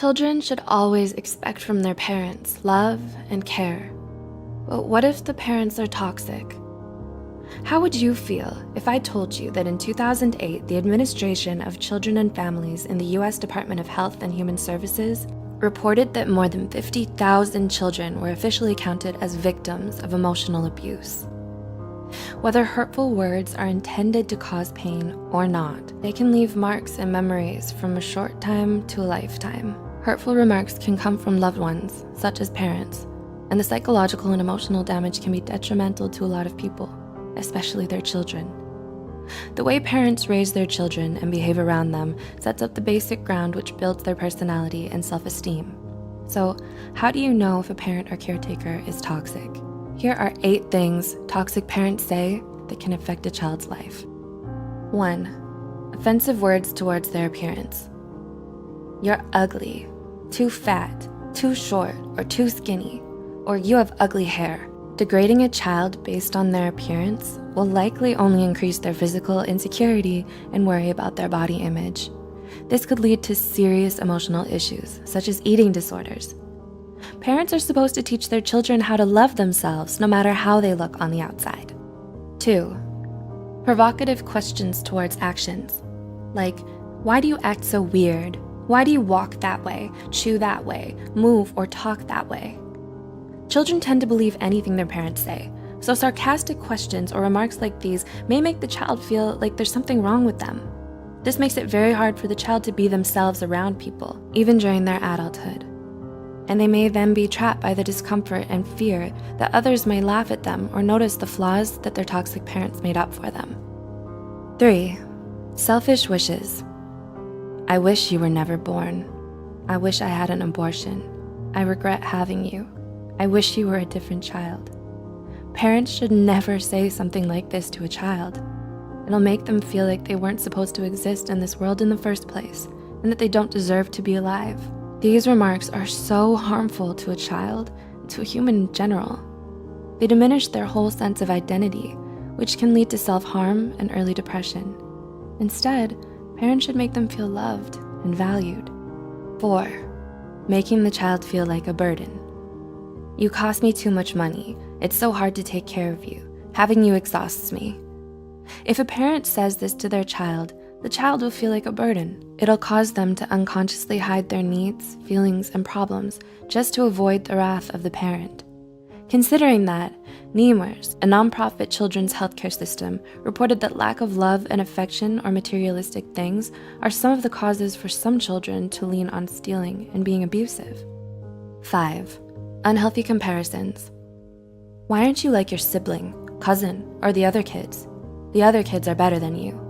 Children should always expect from their parents love and care. But what if the parents are toxic? How would you feel if I told you that in 2008, the Administration of Children and Families in the US Department of Health and Human Services reported that more than 50,000 children were officially counted as victims of emotional abuse? Whether hurtful words are intended to cause pain or not, they can leave marks and memories from a short time to a lifetime. Hurtful remarks can come from loved ones, such as parents, and the psychological and emotional damage can be detrimental to a lot of people, especially their children. The way parents raise their children and behave around them sets up the basic ground which builds their personality and self-esteem. So, how do you know if a parent or caretaker is toxic? Here are 8 things toxic parents say that can affect a child's life. 1. Offensive words towards their appearance. You're ugly, too fat, too short, or too skinny, or you have ugly hair. Degrading a child based on their appearance will likely only increase their physical insecurity and worry about their body image. This could lead to serious emotional issues, such as eating disorders. Parents are supposed to teach their children how to love themselves no matter how they look on the outside. 2. Provocative questions towards actions, like, why do you act so weird? Why do you walk that way, chew that way, move or talk that way? Children tend to believe anything their parents say, so sarcastic questions or remarks like these may make the child feel like there's something wrong with them. This makes it very hard for the child to be themselves around people, even during their adulthood. And they may then be trapped by the discomfort and fear that others may laugh at them or notice the flaws that their toxic parents made up for them. 3. Selfish wishes. I wish you were never born. I wish I had an abortion. I regret having you. I wish you were a different child. Parents should never say something like this to a child. It'll make them feel like they weren't supposed to exist in this world in the first place and that they don't deserve to be alive. These remarks are so harmful to a child and to a human in general. They diminish their whole sense of identity, which can lead to self-harm and early depression. Instead, parents should make them feel loved and valued. 4. Making the child feel like a burden. You cost me too much money. It's so hard to take care of you. Having you exhausts me. If a parent says this to their child, the child will feel like a burden. It'll cause them to unconsciously hide their needs, feelings, and problems just to avoid the wrath of the parent. Considering that, NEMRS, a nonprofit children's healthcare system, reported that lack of love and affection or materialistic things are some of the causes for some children to lean on stealing and being abusive. 5. Unhealthy comparisons. Why aren't you like your sibling, cousin, or the other kids? The other kids are better than you.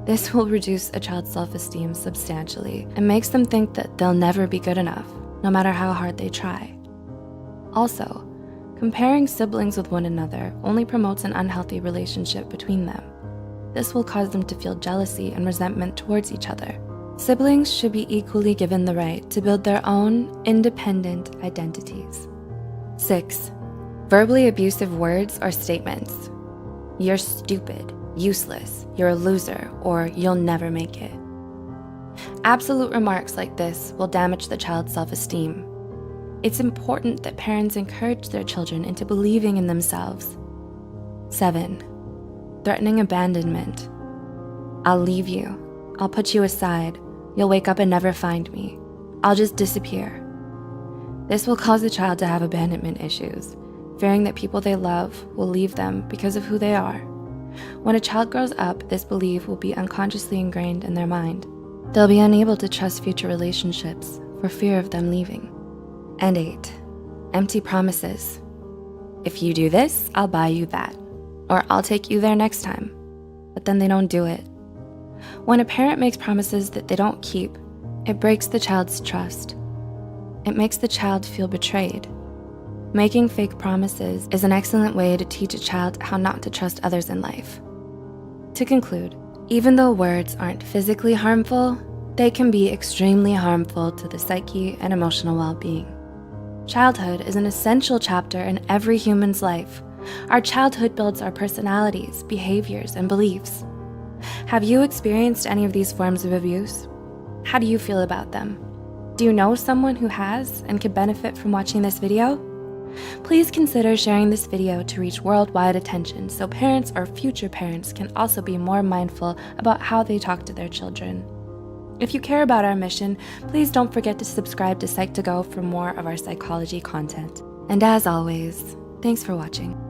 This will reduce a child's self-esteem substantially and makes them think that they'll never be good enough, no matter how hard they try. Also, comparing siblings with one another only promotes an unhealthy relationship between them. This will cause them to feel jealousy and resentment towards each other. Siblings should be equally given the right to build their own independent identities. 6. Verbally abusive words or statements. You're stupid, useless, you're a loser, or you'll never make it. Absolute remarks like this will damage the child's self-esteem. It's important that parents encourage their children into believing in themselves. 7. Threatening abandonment. I'll leave you. I'll put you aside. You'll wake up and never find me. I'll just disappear. This will cause the child to have abandonment issues, fearing that people they love will leave them because of who they are. When a child grows up, this belief will be unconsciously ingrained in their mind. They'll be unable to trust future relationships for fear of them leaving. And 8. Empty promises. If you do this, I'll buy you that, or I'll take you there next time, but then they don't do it. When a parent makes promises that they don't keep, it breaks the child's trust. It makes the child feel betrayed. Making fake promises is an excellent way to teach a child how not to trust others in life. To conclude, even though words aren't physically harmful, they can be extremely harmful to the psyche and emotional well-being. Childhood is an essential chapter in every human's life. Our childhood builds our personalities, behaviors, and beliefs. Have you experienced any of these forms of abuse? How do you feel about them? Do you know someone who has and could benefit from watching this video? Please consider sharing this video to reach worldwide attention so parents or future parents can also be more mindful about how they talk to their children. If you care about our mission, please don't forget to subscribe to Psych2Go for more of our psychology content. And as always, thanks for watching.